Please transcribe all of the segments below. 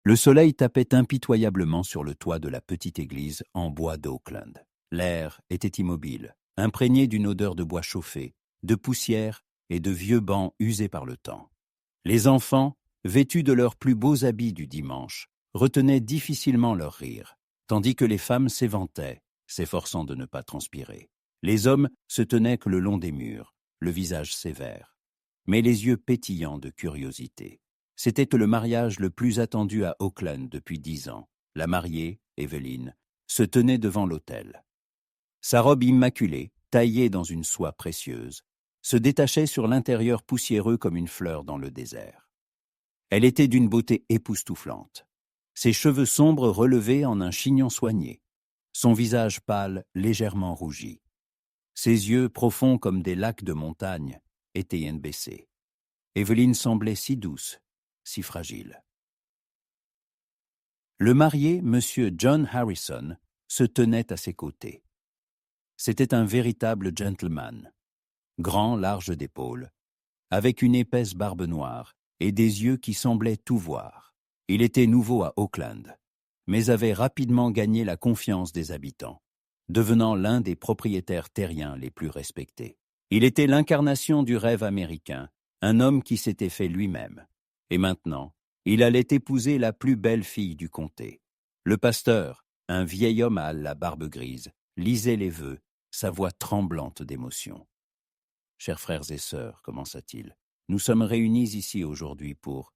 Le soleil tapait impitoyablement sur le toit de la petite église en bois d'Oakland. L'air était immobile, imprégné d'une odeur de bois chauffé, de poussière et de vieux bancs usés par le temps. Les enfants, vêtus de leurs plus beaux habits du dimanche, retenaient difficilement leur rire, tandis que les femmes s'éventaient, s'efforçant de ne pas transpirer. Les hommes se tenaient le long des murs, le visage sévère, mais les yeux pétillants de curiosité. C'était le mariage le plus attendu à Oakland depuis 10 ans. La mariée, Evelyn, se tenait devant l'autel. Sa robe immaculée, taillée dans une soie précieuse, se détachait sur l'intérieur poussiéreux comme une fleur dans le désert. Elle était d'une beauté époustouflante. Ses cheveux sombres relevés en un chignon soigné, son visage pâle légèrement rougi. Ses yeux, profonds comme des lacs de montagne, étaient baissés. Evelyn semblait si douce, si fragile. Le marié, M. John Harrison, se tenait à ses côtés. C'était un véritable gentleman, grand, large d'épaules, avec une épaisse barbe noire et des yeux qui semblaient tout voir. Il était nouveau à Oakland, mais avait rapidement gagné la confiance des habitants, devenant l'un des propriétaires terriens les plus respectés. Il était l'incarnation du rêve américain, un homme qui s'était fait lui-même. Et maintenant, il allait épouser la plus belle fille du comté. Le pasteur, un vieil homme à la barbe grise, lisait les vœux, sa voix tremblante d'émotion. « Chers frères et sœurs, commença-t-il, nous sommes réunis ici aujourd'hui pour… »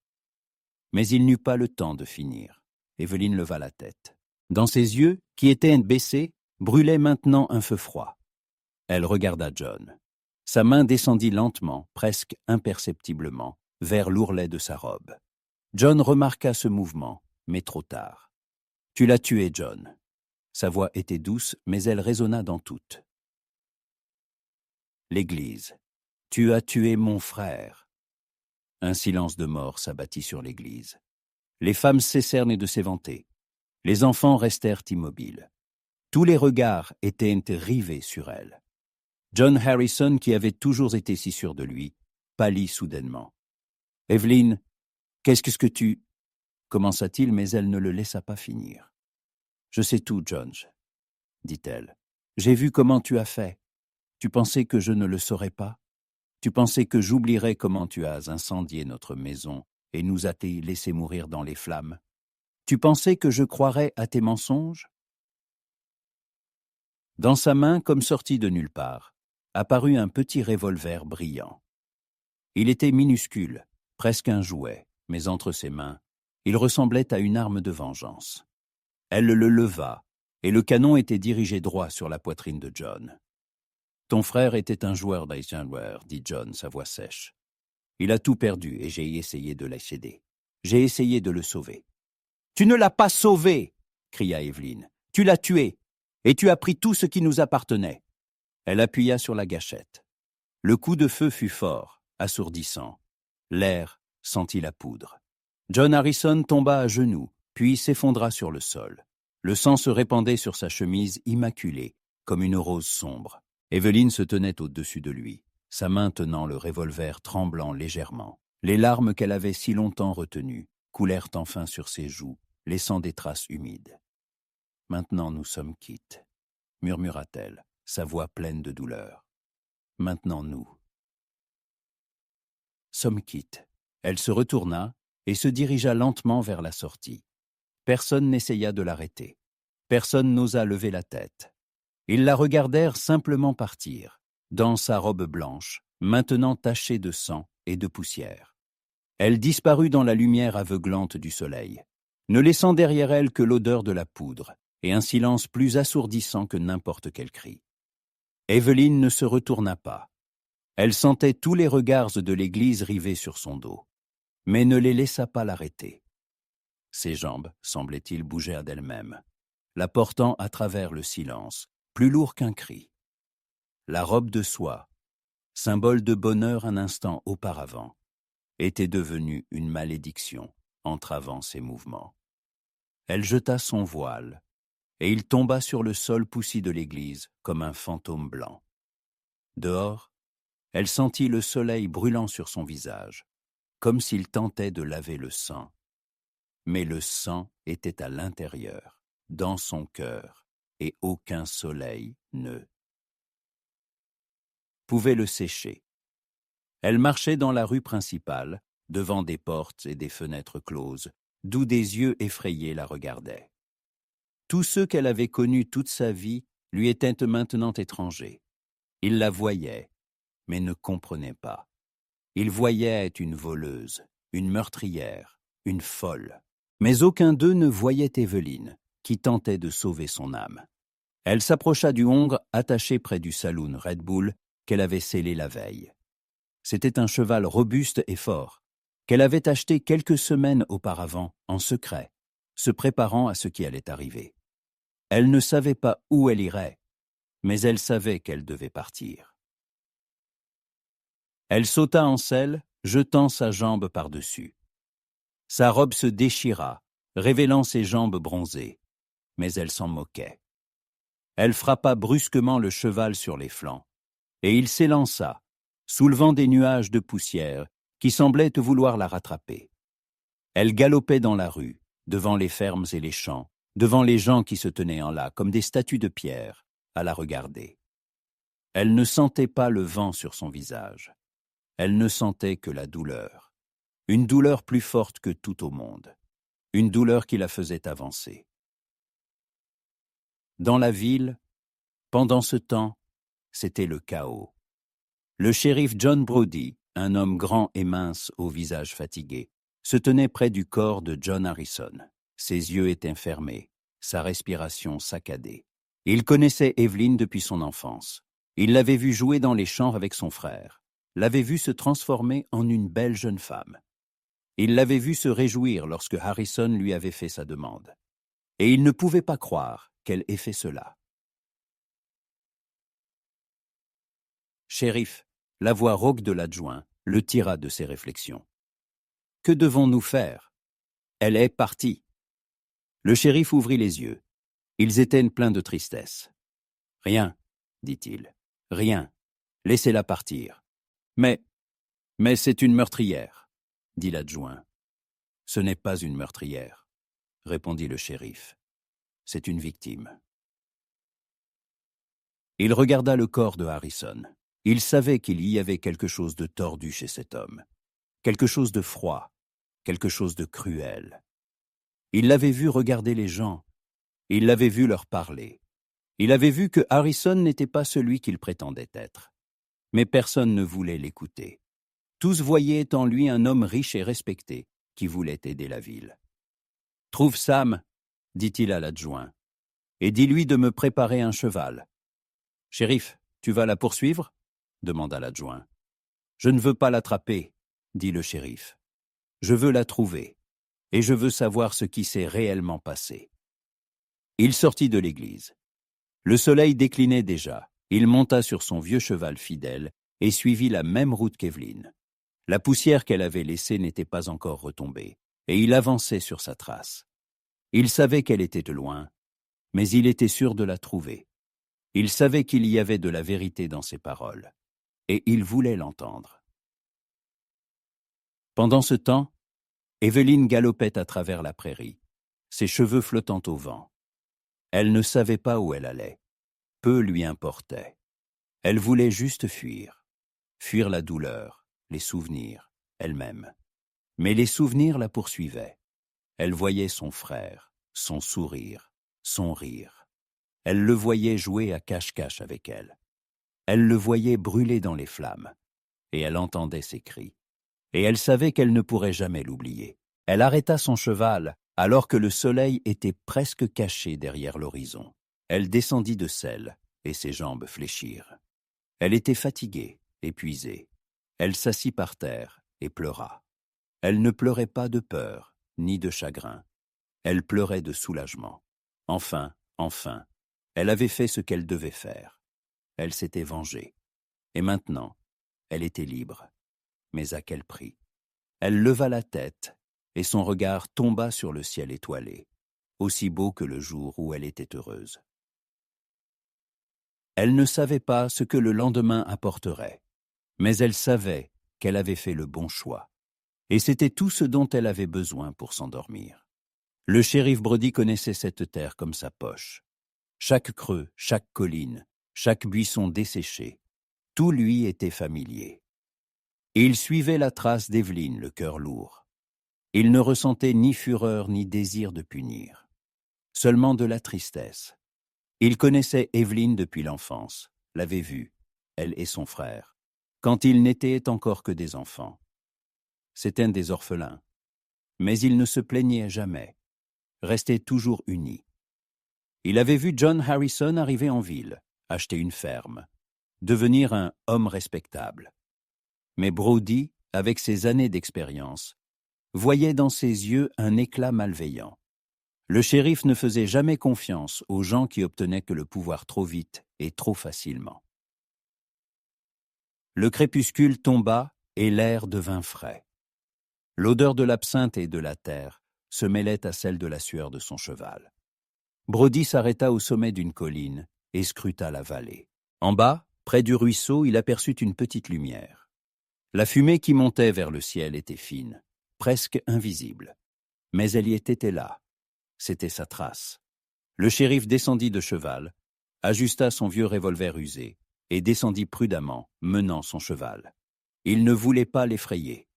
Mais il n'eut pas le temps de finir. Evelyn leva la tête. Dans ses yeux, qui étaient baissés, brûlait maintenant un feu froid. Elle regarda John. Sa main descendit lentement, presque imperceptiblement, vers l'ourlet de sa robe. John remarqua ce mouvement, mais trop tard. « Tu l'as tué, John. » Sa voix était douce, mais elle résonna dans toutes. L'église. « Tu as tué mon frère. » Un silence de mort s'abattit sur l'église. Les femmes cessèrent de s'éventer. Les enfants restèrent immobiles. Tous les regards étaient rivés sur elle. John Harrison, qui avait toujours été si sûr de lui, pâlit soudainement. « Evelyn, qu'est-ce que tu… » commença-t-il, mais elle ne le laissa pas finir. « Je sais tout, John, » dit-elle. « J'ai vu comment tu as fait. Tu pensais que je ne le saurais pas? Tu pensais que j'oublierais comment tu as incendié notre maison et nous as laissé mourir dans les flammes? Tu pensais que je croirais à tes mensonges? » Dans sa main, comme sorti de nulle part, apparut un petit revolver brillant. Il était minuscule, presque un jouet, mais entre ses mains, il ressemblait à une arme de vengeance. Elle le leva, et le canon était dirigé droit sur la poitrine de John. « Ton frère était un joueur d'Eisenhower, » dit John, sa voix sèche. « Il a tout perdu et j'ai essayé de l'aider. J'ai essayé de le sauver. »« Tu ne l'as pas sauvé !» cria Evelyn. « Tu l'as tué, et tu as pris tout ce qui nous appartenait. » Elle appuya sur la gâchette. Le coup de feu fut fort, assourdissant. L'air sentit la poudre. John Harrison tomba à genoux, puis s'effondra sur le sol. Le sang se répandait sur sa chemise immaculée, comme une rose sombre. Evelyn se tenait au-dessus de lui, sa main tenant le revolver tremblant légèrement. Les larmes qu'elle avait si longtemps retenues coulèrent enfin sur ses joues, laissant des traces humides. « Maintenant nous sommes quittes, » murmura-t-elle, sa voix pleine de douleur. « Maintenant nous. » Sommes quittes. Elle se retourna et se dirigea lentement vers la sortie. Personne n'essaya de l'arrêter. Personne n'osa lever la tête. Ils la regardèrent simplement partir, dans sa robe blanche, maintenant tachée de sang et de poussière. Elle disparut dans la lumière aveuglante du soleil, ne laissant derrière elle que l'odeur de la poudre et un silence plus assourdissant que n'importe quel cri. Evelyn ne se retourna pas. Elle sentait tous les regards de l'église rivés sur son dos, mais ne les laissa pas l'arrêter. Ses jambes, semblait-il, bougèrent d'elles-mêmes, la portant à travers le silence, plus lourd qu'un cri. La robe de soie, symbole de bonheur un instant auparavant, était devenue une malédiction entravant ses mouvements. Elle jeta son voile, et il tomba sur le sol poussi de l'église comme un fantôme blanc. Dehors, elle sentit le soleil brûlant sur son visage, comme s'il tentait de laver le sang. mais le sang était à l'intérieur, dans son cœur, et aucun soleil ne pouvait le sécher. Elle marchait dans la rue principale, devant des portes et des fenêtres closes, d'où des yeux effrayés la regardaient. Tous ceux qu'elle avait connus toute sa vie lui étaient maintenant étrangers. Ils la voyaient, mais ne comprenaient pas. Ils voyaient une voleuse, une meurtrière, une folle. Mais aucun d'eux ne voyait Évelyne, qui tentait de sauver son âme. Elle s'approcha du hongre attaché près du saloon Red Bull qu'elle avait scellé la veille. C'était un cheval robuste et fort, qu'elle avait acheté quelques semaines auparavant, en secret, se préparant à ce qui allait arriver. Elle ne savait pas où elle irait, mais elle savait qu'elle devait partir. Elle sauta en selle, jetant sa jambe par-dessus. Sa robe se déchira, révélant ses jambes bronzées, mais elle s'en moquait. Elle frappa brusquement le cheval sur les flancs, et il s'élança, soulevant des nuages de poussière qui semblaient vouloir la rattraper. Elle galopait dans la rue, devant les fermes et les champs, devant les gens qui se tenaient en là comme des statues de pierre, à la regarder. Elle ne sentait pas le vent sur son visage. Elle ne sentait que la douleur. Une douleur plus forte que tout au monde. Une douleur qui la faisait avancer. Dans la ville, pendant ce temps, c'était le chaos. Le shérif John Brody, un homme grand et mince au visage fatigué, se tenait près du corps de John Harrison. Ses yeux étaient fermés, sa respiration saccadée. Il connaissait Évelyne depuis son enfance. Il l'avait vue jouer dans les champs avec son frère, l'avait vue se transformer en une belle jeune femme. Il l'avait vue se réjouir lorsque Harrison lui avait fait sa demande. Et il ne pouvait pas croire qu'elle ait fait cela. Shérif, la voix rauque de l'adjoint, le tira de ses réflexions. Que devons-nous faire? Elle est partie. Le shérif ouvrit les yeux. Ils étaient pleins de tristesse. Rien, dit-il. Rien. Laissez-la partir. Mais c'est une meurtrière, dit l'adjoint. Ce n'est pas une meurtrière, répondit le shérif. C'est une victime. Il regarda le corps de Harrison. Il savait qu'il y avait quelque chose de tordu chez cet homme, quelque chose de froid, quelque chose de cruel. Il l'avait vu regarder les gens, il l'avait vu leur parler. Il avait vu que Harrison n'était pas celui qu'il prétendait être. Mais personne ne voulait l'écouter. Tous voyaient en lui un homme riche et respecté qui voulait aider la ville. « Trouve Sam, dit-il à l'adjoint, et dis-lui de me préparer un cheval. »« Shérif, tu vas la poursuivre » demanda l'adjoint. « Je ne veux pas l'attraper, » dit le shérif. « Je veux la trouver, et je veux savoir ce qui s'est réellement passé. » Il sortit de l'église. Le soleil déclinait déjà. Il monta sur son vieux cheval fidèle et suivit la même route qu'Évelyne. La poussière qu'elle avait laissée n'était pas encore retombée, et il avançait sur sa trace. Il savait qu'elle était de loin, mais il était sûr de la trouver. Il savait qu'il y avait de la vérité dans ses paroles, et il voulait l'entendre. Pendant ce temps, Évelyne galopait à travers la prairie, ses cheveux flottant au vent. Elle ne savait pas où elle allait. Peu lui importait. Elle voulait juste fuir. Fuir la douleur, les souvenirs, elle-même. Mais les souvenirs la poursuivaient. Elle voyait son frère, son sourire, son rire. Elle le voyait jouer à cache-cache avec elle. Elle le voyait brûler dans les flammes. Et elle entendait ses cris. Et elle savait qu'elle ne pourrait jamais l'oublier. Elle arrêta son cheval alors que le soleil était presque caché derrière l'horizon. Elle descendit de selle et ses jambes fléchirent. Elle était fatiguée, épuisée. Elle s'assit par terre et pleura. Elle ne pleurait pas de peur ni de chagrin. Elle pleurait de soulagement. Enfin, elle avait fait ce qu'elle devait faire. Elle s'était vengée. Et maintenant, elle était libre. Mais à quel prix? Elle leva la tête et son regard tomba sur le ciel étoilé, aussi beau que le jour où elle était heureuse. Elle ne savait pas ce que le lendemain apporterait, mais elle savait qu'elle avait fait le bon choix, et c'était tout ce dont elle avait besoin pour s'endormir. Le shérif Brody connaissait cette terre comme sa poche. Chaque creux, chaque colline, chaque buisson desséché, tout lui était familier. Il suivait la trace d'Evelyn, le cœur lourd. Il ne ressentait ni fureur ni désir de punir, seulement de la tristesse. Il connaissait Evelyn depuis l'enfance, l'avait vue, elle et son frère, quand ils n'étaient encore que des enfants. C'étaient des orphelins, mais ils ne se plaignaient jamais, restaient toujours unis. Il avait vu John Harrison arriver en ville, acheter une ferme, devenir un homme respectable. Mais Brody, avec ses années d'expérience, voyait dans ses yeux un éclat malveillant. Le shérif ne faisait jamais confiance aux gens qui obtenaient que le pouvoir trop vite et trop facilement. Le crépuscule tomba et l'air devint frais. L'odeur de l'absinthe et de la terre se mêlait à celle de la sueur de son cheval. Brody s'arrêta au sommet d'une colline et scruta la vallée. En bas, près du ruisseau, il aperçut une petite lumière. La fumée qui montait vers le ciel était fine, presque invisible. Mais elle y était là. C'était sa trace. Le shérif descendit de cheval, ajusta son vieux revolver usé et descendit prudemment, menant son cheval. Il ne voulait pas l'effrayer.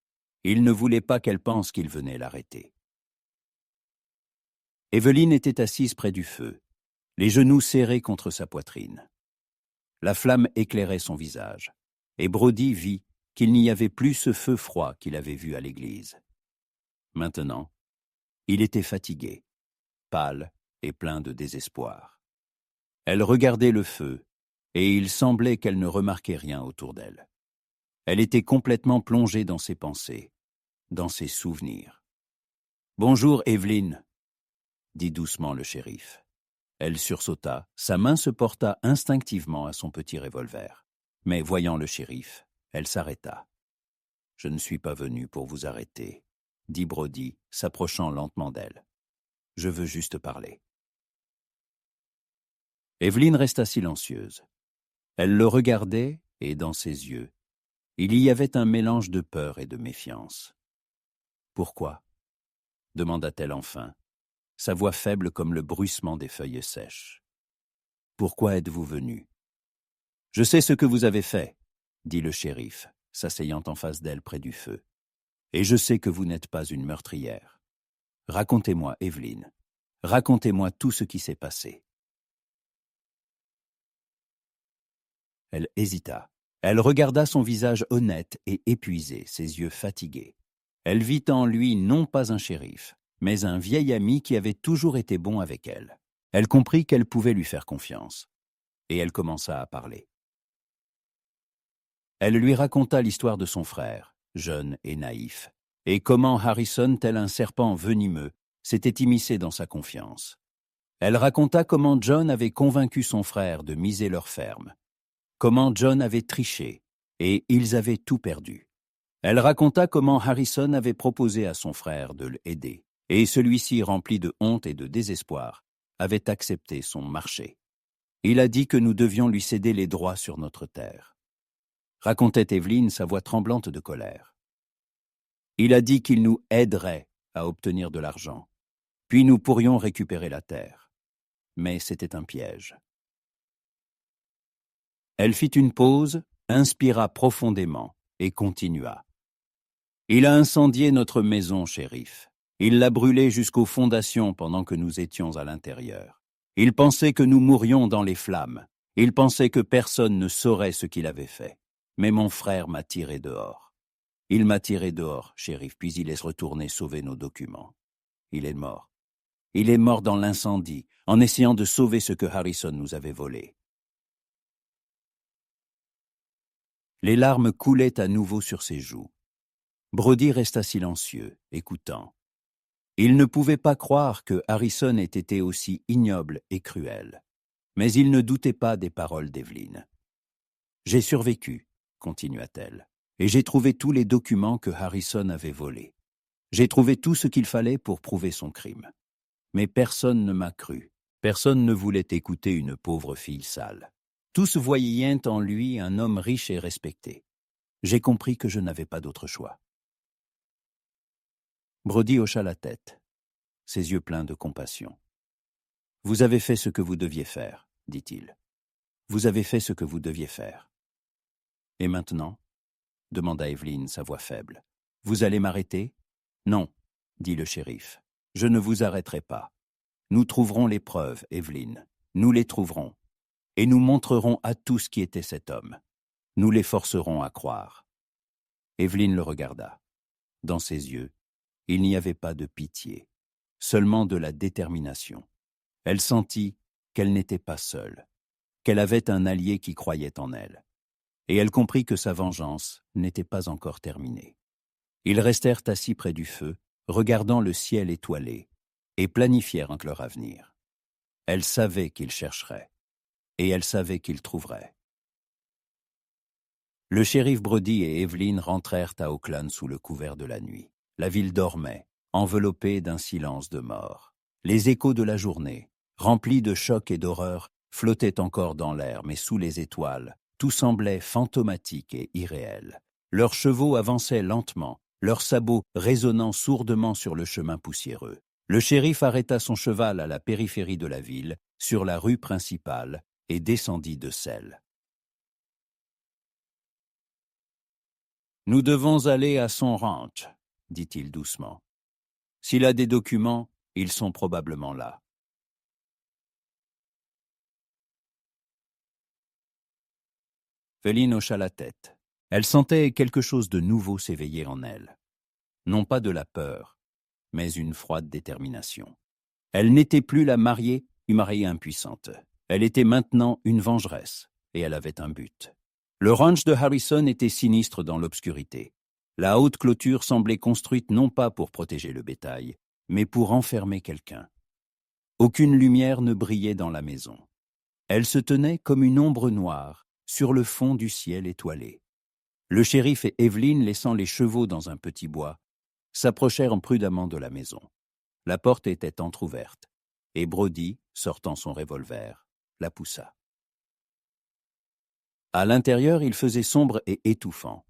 Il ne voulait pas qu'elle pense qu'il venait l'arrêter. Evelyn était assise près du feu, les genoux serrés contre sa poitrine. La flamme éclairait son visage, et Brody vit qu'il n'y avait plus ce feu froid qu'il avait vu à l'église. Maintenant, il était fatigué, pâle et plein de désespoir. Elle regardait le feu, et il semblait qu'elle ne remarquait rien autour d'elle. Elle était complètement plongée dans ses pensées, dans ses souvenirs. « Bonjour, Evelyn », dit doucement le shérif. Elle sursauta, sa main se porta instinctivement à son petit revolver. Mais voyant le shérif, elle s'arrêta. « Je ne suis pas venu pour vous arrêter », dit Brody, s'approchant lentement d'elle. « Je veux juste parler. » Evelyn resta silencieuse. Elle le regardait, et dans ses yeux, il y avait un mélange de peur et de méfiance. « Pourquoi ?» demanda-t-elle enfin, sa voix faible comme le bruissement des feuilles sèches. « Pourquoi êtes-vous venu ?»« Je sais ce que vous avez fait, » dit le shérif, s'asseyant en face d'elle près du feu. « Et je sais que vous n'êtes pas une meurtrière. Racontez-moi, Evelyn, racontez-moi tout ce qui s'est passé. » Elle hésita. Elle regarda son visage honnête et épuisé, ses yeux fatigués. Elle vit en lui non pas un shérif, mais un vieil ami qui avait toujours été bon avec elle. Elle comprit qu'elle pouvait lui faire confiance, et elle commença à parler. Elle lui raconta l'histoire de son frère, jeune et naïf, et comment Harrison, tel un serpent venimeux, s'était immiscé dans sa confiance. Elle raconta comment John avait convaincu son frère de miser leur ferme, comment John avait triché, et ils avaient tout perdu. Elle raconta comment Harrison avait proposé à son frère de l'aider, et celui-ci, rempli de honte et de désespoir, avait accepté son marché. Il a dit que nous devions lui céder les droits sur notre terre. Racontait Evelyn, sa voix tremblante de colère. Il a dit qu'il nous aiderait à obtenir de l'argent, puis nous pourrions récupérer la terre. Mais c'était un piège. Elle fit une pause, inspira profondément et continua. Il a incendié notre maison, shérif. Il l'a brûlée jusqu'aux fondations pendant que nous étions à l'intérieur. Il pensait que nous mourions dans les flammes. Il pensait que personne ne saurait ce qu'il avait fait. Mais mon frère m'a tiré dehors. Il m'a tiré dehors, shérif, puis il est retourné sauver nos documents. Il est mort. Il est mort dans l'incendie, en essayant de sauver ce que Harrison nous avait volé. Les larmes coulaient à nouveau sur ses joues. Brody resta silencieux, écoutant. Il ne pouvait pas croire que Harrison ait été aussi ignoble et cruel. Mais il ne doutait pas des paroles d'Evelyn. « J'ai survécu, » continua-t-elle, « et j'ai trouvé tous les documents que Harrison avait volés. J'ai trouvé tout ce qu'il fallait pour prouver son crime. Mais personne ne m'a cru. Personne ne voulait écouter une pauvre fille sale. Tous voyaient en lui un homme riche et respecté. J'ai compris que je n'avais pas d'autre choix. » Brody hocha la tête. ses yeux pleins de compassion. « Vous avez fait ce que vous deviez faire, dit-il. Vous avez fait ce que vous deviez faire. Et maintenant ?» demanda Evelyn, sa voix faible. « Vous allez m'arrêter ?»« Non, » dit le shérif. « Je ne vous arrêterai pas. Nous trouverons les preuves, Evelyn. Nous les trouverons. Et nous montrerons à tous qui était cet homme. Nous les forcerons à croire. » Evelyn le regarda. Dans ses yeux, il n'y avait pas de pitié, seulement de la détermination. Elle sentit qu'elle n'était pas seule, qu'elle avait un allié qui croyait en elle. Et elle comprit que sa vengeance n'était pas encore terminée. Ils restèrent assis près du feu, regardant le ciel étoilé, et planifièrent leur avenir. Elle savait qu'ils chercheraient, et elle savait qu'ils trouveraient. Le shérif Brody et Evelyn rentrèrent à Oakland sous le couvert de la nuit. La ville dormait, enveloppée d'un silence de mort. Les échos de la journée, remplis de chocs et d'horreur, flottaient encore dans l'air, mais sous les étoiles, tout semblait fantomatique et irréel. Leurs chevaux avançaient lentement, leurs sabots résonnant sourdement sur le chemin poussiéreux. Le shérif arrêta son cheval à la périphérie de la ville, sur la rue principale, et descendit de selle. « Nous devons aller à son ranch, » dit-il doucement. « S'il a des documents, ils sont probablement là. » Evelyn hocha la tête. Elle sentait quelque chose de nouveau s'éveiller en elle. Non pas de la peur, mais une froide détermination. Elle n'était plus la mariée, une mariée impuissante. Elle était maintenant une vengeresse, et elle avait un but. Le ranch de Harrison était sinistre dans l'obscurité. La haute clôture semblait construite non pas pour protéger le bétail, mais pour enfermer quelqu'un. Aucune lumière ne brillait dans la maison. Elle se tenait comme une ombre noire sur le fond du ciel étoilé. Le shérif et Evelyn, laissant les chevaux dans un petit bois, s'approchèrent prudemment de la maison. La porte était entr'ouverte, et Brody, sortant son revolver, la poussa. À l'intérieur, il faisait sombre et étouffant.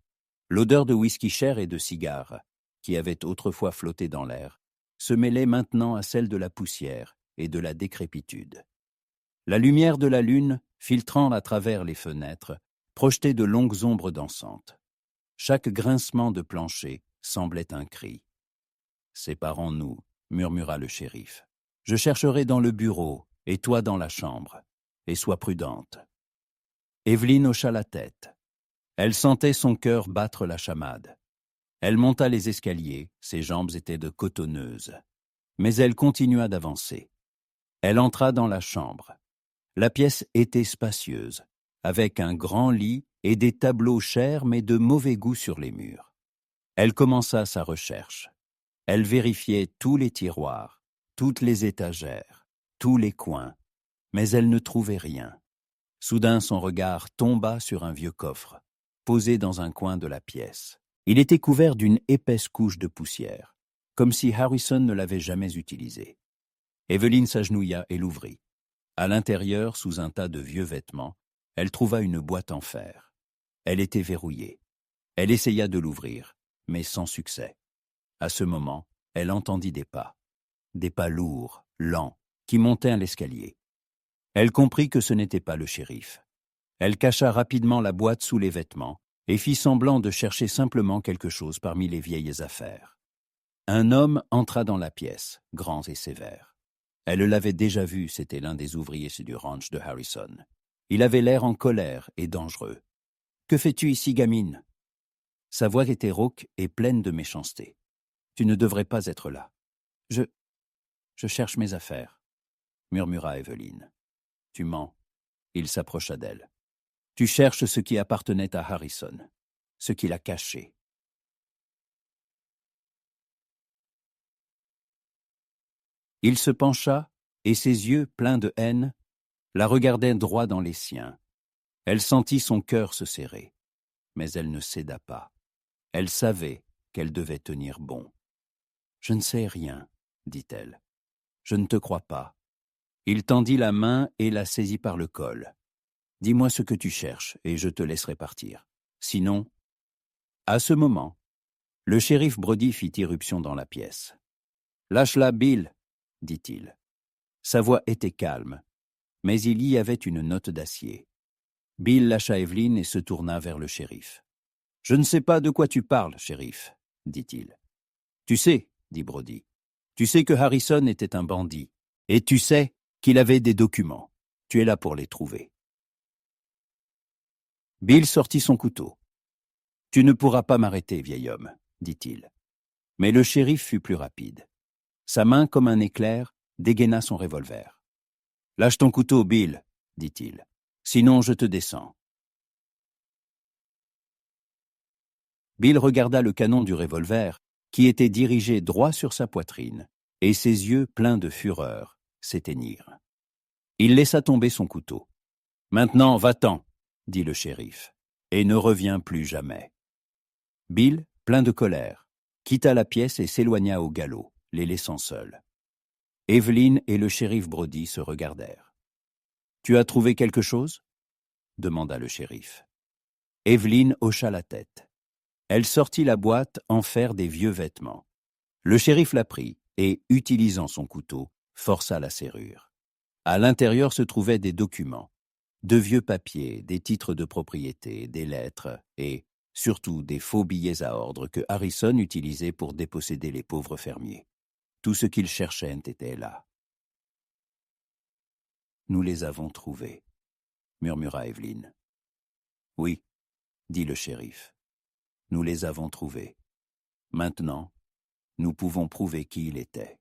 L'odeur de whisky cher et de cigares, qui avait autrefois flotté dans l'air, se mêlait maintenant à celle de la poussière et de la décrépitude. La lumière de la lune, filtrant à travers les fenêtres, projetait de longues ombres dansantes. Chaque grincement de plancher semblait un cri. « Séparons-nous, » murmura le shérif. « Je chercherai dans le bureau, et toi dans la chambre. Et sois prudente. » Evelyn hocha la tête. Elle sentait son cœur battre la chamade. Elle monta les escaliers, ses jambes étaient de cotonneuses. Mais elle continua d'avancer. Elle entra dans la chambre. La pièce était spacieuse, avec un grand lit et des tableaux chers mais de mauvais goût sur les murs. Elle commença sa recherche. Elle vérifiait tous les tiroirs, toutes les étagères, tous les coins, mais elle ne trouvait rien. Soudain, son regard tomba sur un vieux coffre, posé dans un coin de la pièce. Il était couvert d'une épaisse couche de poussière, comme si Harrison ne l'avait jamais utilisé. Evelyn s'agenouilla et l'ouvrit. À l'intérieur, sous un tas de vieux vêtements, elle trouva une boîte en fer. Elle était verrouillée. Elle essaya de l'ouvrir, mais sans succès. À ce moment, elle entendit des pas lourds, lents, qui montaient l'escalier. Elle comprit que ce n'était pas le shérif. Elle cacha rapidement la boîte sous les vêtements et fit semblant de chercher simplement quelque chose parmi les vieilles affaires. Un homme entra dans la pièce, grand et sévère. Elle l'avait déjà vu, c'était l'un des ouvriers du ranch de Harrison. Il avait l'air en colère et dangereux. « Que fais-tu ici, gamine ?» Sa voix était rauque et pleine de méchanceté. « Tu ne devrais pas être là. »« Je cherche mes affaires, » murmura Evelyn. « Tu mens. » Il s'approcha d'elle. « Tu cherches ce qui appartenait à Harrison, ce qu'il a caché. » Il se pencha, et ses yeux, pleins de haine, la regardaient droit dans les siens. Elle sentit son cœur se serrer, mais elle ne céda pas. Elle savait qu'elle devait tenir bon. « Je ne sais rien, » dit-elle. « Je ne te crois pas. » Il tendit la main et la saisit par le col. « Dis-moi ce que tu cherches, et je te laisserai partir. Sinon… » À ce moment, le shérif Brody fit irruption dans la pièce. « Lâche-la, Bill !» dit-il. Sa voix était calme, mais il y avait une note d'acier. Bill lâcha Evelyn et se tourna vers le shérif. « Je ne sais pas de quoi tu parles, shérif, » dit-il. « Tu sais, » dit Brody, « tu sais que Harrison était un bandit, et tu sais qu'il avait des documents. Tu es là pour les trouver. » Bill sortit son couteau. « Tu ne pourras pas m'arrêter, vieil homme, » dit-il. Mais le shérif fut plus rapide. Sa main, comme un éclair, dégaina son revolver. « Lâche ton couteau, Bill, » dit-il. « Sinon, je te descends. » Bill regarda le canon du revolver, qui était dirigé droit sur sa poitrine, et ses yeux, pleins de fureur, s'éteignirent. Il laissa tomber son couteau. « Maintenant, va-t'en, » dit le shérif, « et ne reviens plus jamais. » Bill, plein de colère, quitta la pièce et s'éloigna au galop, les laissant seuls. Evelyn et le shérif Brody se regardèrent. « Tu as trouvé quelque chose ?» demanda le shérif. Evelyn hocha la tête. Elle sortit la boîte en fer des vieux vêtements. Le shérif la prit et, utilisant son couteau, força la serrure. À l'intérieur se trouvaient des documents, de vieux papiers, des titres de propriété, des lettres et, surtout, des faux billets à ordre que Harrison utilisait pour déposséder les pauvres fermiers. Tout ce qu'ils cherchaient était là. « Nous les avons trouvés, » murmura Evelyn. « Oui, » dit le shérif. « Nous les avons trouvés. Maintenant, nous pouvons prouver qui il était. »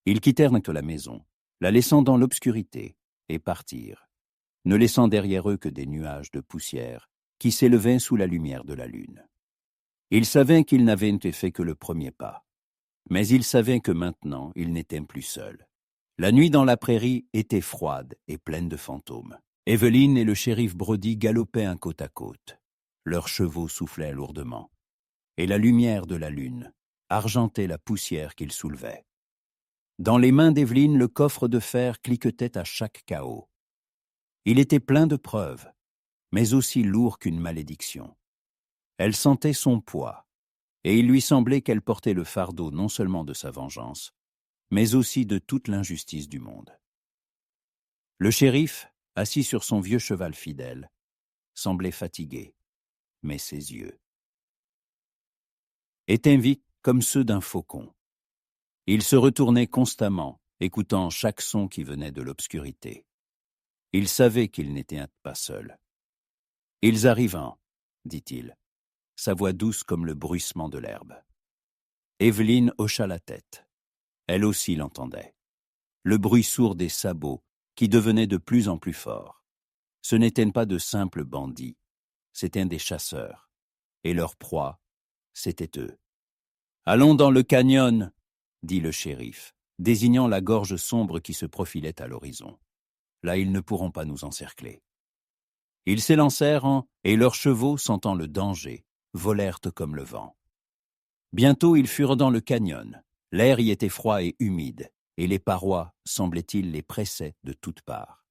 Ils quittèrent la maison, la laissant dans l'obscurité, et partirent, ne laissant derrière eux que des nuages de poussière qui s'élevaient sous la lumière de la lune. Ils savaient qu'ils n'avaient fait que le premier pas, mais ils savaient que maintenant ils n'étaient plus seuls. La nuit dans la prairie était froide et pleine de fantômes. Evelyn et le shérif Brody galopaient un côte à côte. Leurs chevaux soufflaient lourdement, et la lumière de la lune argentait la poussière qu'ils soulevaient. Dans les mains d'Evelyn, le coffre de fer cliquetait à chaque chaos. Il était plein de preuves, mais aussi lourd qu'une malédiction. Elle sentait son poids, et il lui semblait qu'elle portait le fardeau non seulement de sa vengeance, mais aussi de toute l'injustice du monde. Le shérif, assis sur son vieux cheval fidèle, semblait fatigué, mais ses yeux étaient vifs comme ceux d'un faucon. Il se retournait constamment, écoutant chaque son qui venait de l'obscurité. Il savait qu'il n'était pas seul. « Ils arrivent, » dit-il, sa voix douce comme le bruissement de l'herbe. Evelyn hocha la tête. Elle aussi l'entendait. Le bruit sourd des sabots qui devenaient de plus en plus forts. Ce n'étaient pas de simples bandits, c'étaient des chasseurs, et leur proie, c'était eux. « Allons dans le canyon !» dit le shérif, désignant la gorge sombre qui se profilait à l'horizon. Là, ils ne pourront pas nous encercler. Ils s'élancèrent et leurs chevaux, sentant le danger, volèrent comme le vent. Bientôt, ils furent dans le canyon. L'air y était froid et humide, et les parois, semblait-il, les pressaient de toutes parts.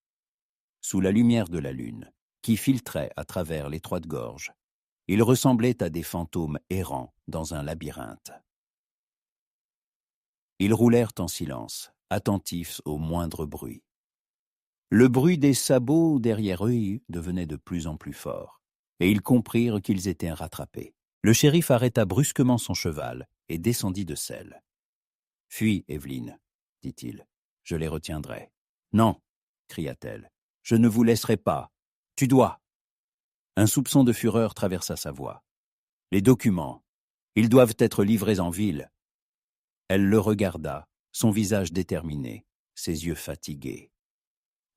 Sous la lumière de la lune, qui filtrait à travers l'étroite gorge, ils ressemblaient à des fantômes errants dans un labyrinthe. Ils roulèrent en silence, attentifs au moindre bruit. Le bruit des sabots derrière eux devenait de plus en plus fort, et ils comprirent qu'ils étaient rattrapés. Le shérif arrêta brusquement son cheval et descendit de selle. « Fuis, Evelyn, » dit-il, « je les retiendrai. »« Non, » cria-t-elle, « je ne vous laisserai pas. Tu dois. » Un soupçon de fureur traversa sa voix. « Les documents, ils doivent être livrés en ville. » Elle le regarda, son visage déterminé, ses yeux fatigués.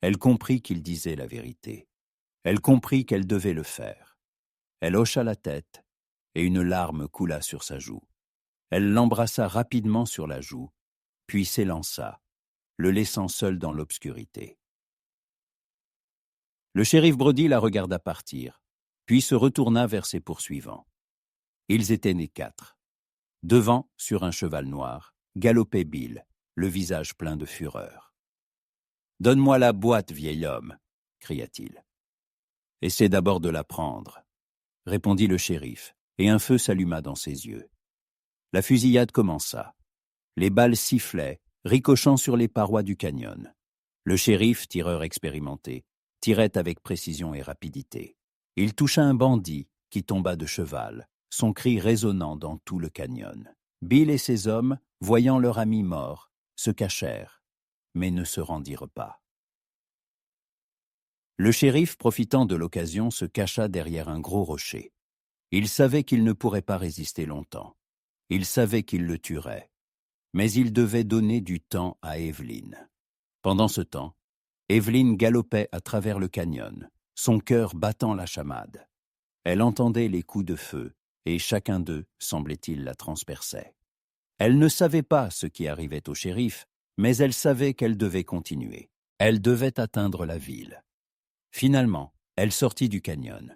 Elle comprit qu'il disait la vérité. Elle comprit qu'elle devait le faire. Elle hocha la tête, et une larme coula sur sa joue. Elle l'embrassa rapidement sur la joue, puis s'élança, le laissant seul dans l'obscurité. Le shérif Brody la regarda partir, puis se retourna vers ses poursuivants. Ils étaient nés 4. Devant, sur un cheval noir, galopait Bill, le visage plein de fureur. « Donne-moi la boîte, vieil homme !» cria-t-il. « Essaie d'abord de la prendre !» répondit le shérif, et un feu s'alluma dans ses yeux. La fusillade commença. Les balles sifflaient, ricochant sur les parois du canyon. Le shérif, tireur expérimenté, tirait avec précision et rapidité. Il toucha un bandit qui tomba de cheval, son cri résonnant dans tout le canyon. Bill et ses hommes, voyant leur ami mort, se cachèrent, mais ne se rendirent pas. Le shérif, profitant de l'occasion, se cacha derrière un gros rocher. Il savait qu'il ne pourrait pas résister longtemps. Il savait qu'il le tuerait. Mais il devait donner du temps à Evelyn. Pendant ce temps, Evelyn galopait à travers le canyon, son cœur battant la chamade. Elle entendait les coups de feu, et chacun d'eux, semblait-il, la transperçait. Elle ne savait pas ce qui arrivait au shérif, mais elle savait qu'elle devait continuer. Elle devait atteindre la ville. Finalement, elle sortit du canyon.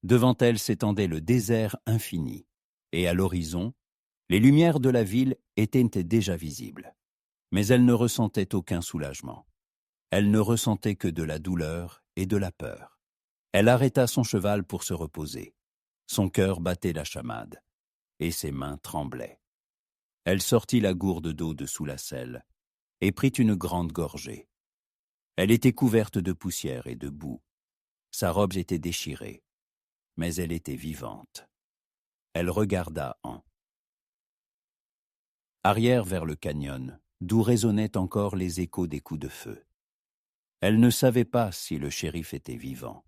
Devant elle s'étendait le désert infini, et à l'horizon, les lumières de la ville étaient déjà visibles. Mais elle ne ressentait aucun soulagement. Elle ne ressentait que de la douleur et de la peur. Elle arrêta son cheval pour se reposer. Son cœur battait la chamade, et ses mains tremblaient. Elle sortit la gourde d'eau de sous la selle et prit une grande gorgée. Elle était couverte de poussière et de boue. Sa robe était déchirée, mais elle était vivante. Elle regarda en arrière vers le canyon, d'où résonnaient encore les échos des coups de feu. Elle ne savait pas si le shérif était vivant,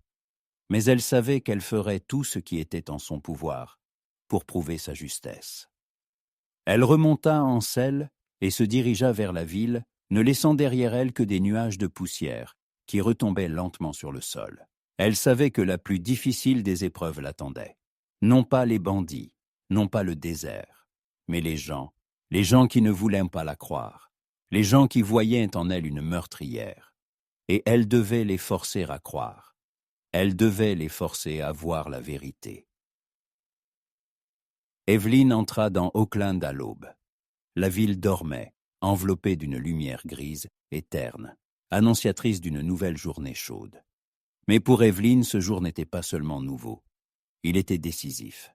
mais elle savait qu'elle ferait tout ce qui était en son pouvoir pour prouver sa justesse. Elle remonta en selle et se dirigea vers la ville, ne laissant derrière elle que des nuages de poussière qui retombaient lentement sur le sol. Elle savait que la plus difficile des épreuves l'attendait. Non pas les bandits, non pas le désert, mais les gens qui ne voulaient pas la croire, les gens qui voyaient en elle une meurtrière. Et elle devait les forcer à croire. Elle devait les forcer à voir la vérité. Evelyn entra dans Oakland à l'aube. La ville dormait, enveloppée d'une lumière grise et terne, annonciatrice d'une nouvelle journée chaude. Mais pour Evelyn, ce jour n'était pas seulement nouveau. Il était décisif.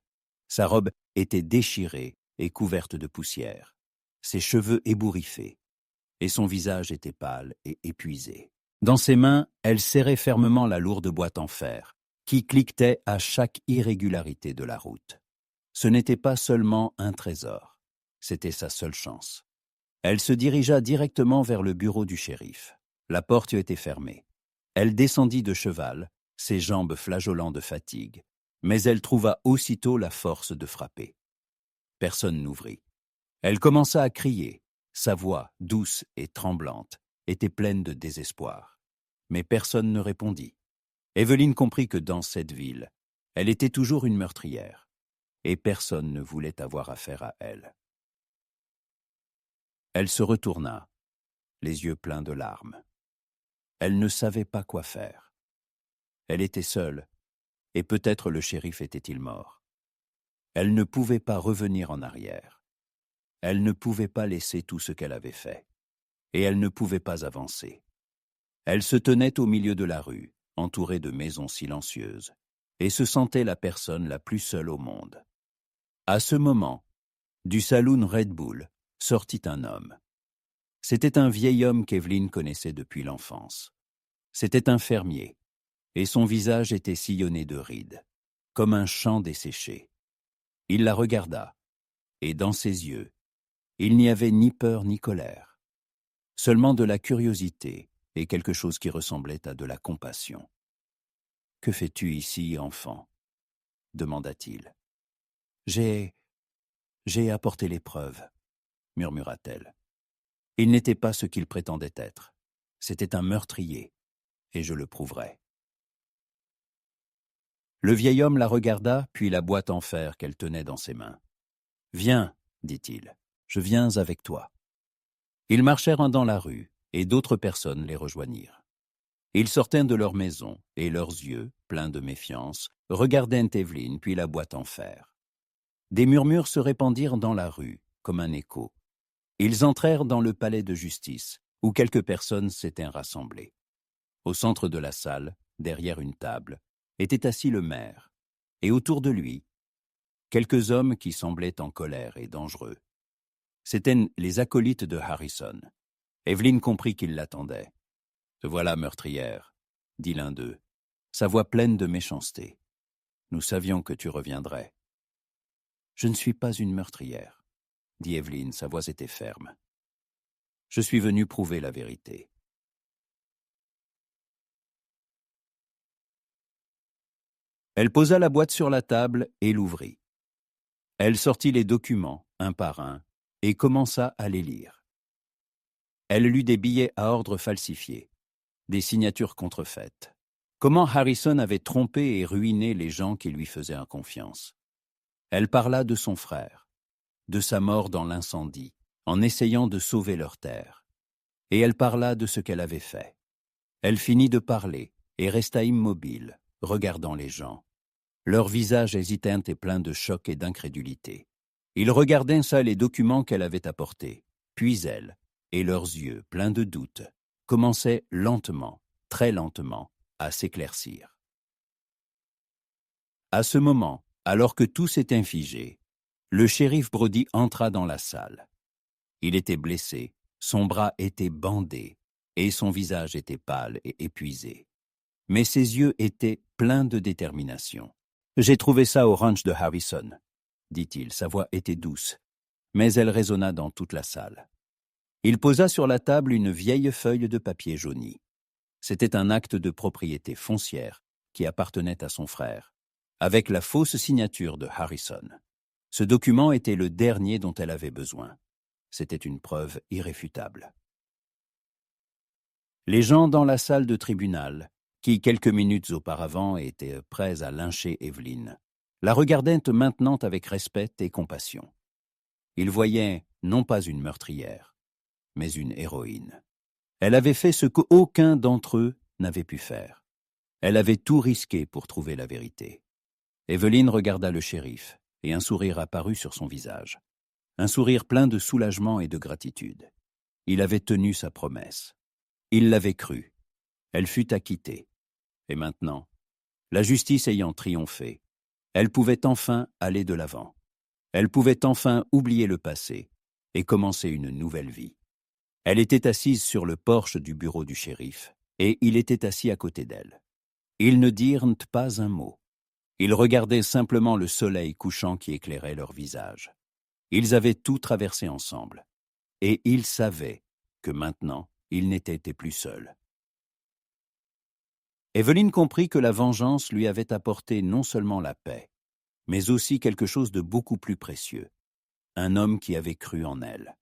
Sa robe était déchirée et couverte de poussière, ses cheveux ébouriffés, et son visage était pâle et épuisé. Dans ses mains, elle serrait fermement la lourde boîte en fer, qui cliquetait à chaque irrégularité de la route. Ce n'était pas seulement un trésor, c'était sa seule chance. Elle se dirigea directement vers le bureau du shérif. La porte était fermée. Elle descendit de cheval, ses jambes flageolant de fatigue, mais elle trouva aussitôt la force de frapper. Personne n'ouvrit. Elle commença à crier. Sa voix, douce et tremblante, était pleine de désespoir. Mais personne ne répondit. Evelyn comprit que dans cette ville, elle était toujours une meurtrière, et personne ne voulait avoir affaire à elle. Elle se retourna, les yeux pleins de larmes. Elle ne savait pas quoi faire. Elle était seule, et peut-être le shérif était-il mort. Elle ne pouvait pas revenir en arrière. Elle ne pouvait pas laisser tout ce qu'elle avait fait, et elle ne pouvait pas avancer. Elle se tenait au milieu de la rue, entourée de maisons silencieuses, et se sentait la personne la plus seule au monde. À ce moment, du saloon Red Bull sortit un homme. C'était un vieil homme qu'Evelyn connaissait depuis l'enfance. C'était un fermier, et son visage était sillonné de rides, comme un champ desséché. Il la regarda, et dans ses yeux, il n'y avait ni peur ni colère, seulement de la curiosité et quelque chose qui ressemblait à de la compassion. « Que fais-tu ici, enfant ?» demanda-t-il. « J'ai apporté les preuves, » murmura-t-elle. Il n'était pas ce qu'il prétendait être. C'était un meurtrier, et je le prouverai. Le vieil homme la regarda, puis la boîte en fer qu'elle tenait dans ses mains. « Viens, dit-il, je viens avec toi. » Ils marchèrent dans la rue, et d'autres personnes les rejoignirent. Ils sortaient de leur maison, et leurs yeux, pleins de méfiance, regardaient Evelyn puis la boîte en fer. Des murmures se répandirent dans la rue, comme un écho. Ils entrèrent dans le palais de justice, où quelques personnes s'étaient rassemblées. Au centre de la salle, derrière une table, était assis le maire, et autour de lui, quelques hommes qui semblaient en colère et dangereux. C'étaient les acolytes de Harrison, Evelyn comprit qu'il l'attendait. « Te voilà meurtrière, » dit l'un d'eux, sa voix pleine de méchanceté. « Nous savions que tu reviendrais. »« Je ne suis pas une meurtrière, » dit Evelyn, sa voix était ferme. « Je suis venue prouver la vérité. » Elle posa la boîte sur la table et l'ouvrit. Elle sortit les documents, un par un, et commença à les lire. Elle lut des billets à ordre falsifiés, des signatures contrefaites. Comment Harrison avait trompé et ruiné les gens qui lui faisaient confiance. Elle parla de son frère, de sa mort dans l'incendie, en essayant de sauver leur terre. Et elle parla de ce qu'elle avait fait. Elle finit de parler et resta immobile, regardant les gens. Leurs visages hésitants et pleins de choc et d'incrédulité. Ils regardaient ça les documents qu'elle avait apportés, puis elle, et leurs yeux, pleins de doutes, commençaient lentement, très lentement, à s'éclaircir. À ce moment, alors que tout s'était figé, le shérif Brody entra dans la salle. Il était blessé, son bras était bandé, et son visage était pâle et épuisé. Mais ses yeux étaient pleins de détermination. « J'ai trouvé ça au ranch de Harrison », dit-il, sa voix était douce, mais elle résonna dans toute la salle. Il posa sur la table une vieille feuille de papier jauni. C'était un acte de propriété foncière qui appartenait à son frère, avec la fausse signature de Harrison. Ce document était le dernier dont elle avait besoin. C'était une preuve irréfutable. Les gens dans la salle de tribunal, qui quelques minutes auparavant étaient prêts à lyncher Evelyn, la regardaient maintenant avec respect et compassion. Ils voyaient non pas une meurtrière, mais une héroïne. Elle avait fait ce qu'aucun d'entre eux n'avait pu faire. Elle avait tout risqué pour trouver la vérité. Evelyn regarda le shérif, et un sourire apparut sur son visage. Un sourire plein de soulagement et de gratitude. Il avait tenu sa promesse. Il l'avait cru. Elle fut acquittée. Et maintenant, la justice ayant triomphé, elle pouvait enfin aller de l'avant. Elle pouvait enfin oublier le passé et commencer une nouvelle vie. Elle était assise sur le porche du bureau du shérif, et il était assis à côté d'elle. Ils ne dirent pas un mot. Ils regardaient simplement le soleil couchant qui éclairait leur visage. Ils avaient tout traversé ensemble, et ils savaient que maintenant, ils n'étaient plus seuls. Evelyn comprit que la vengeance lui avait apporté non seulement la paix, mais aussi quelque chose de beaucoup plus précieux, un homme qui avait cru en elle.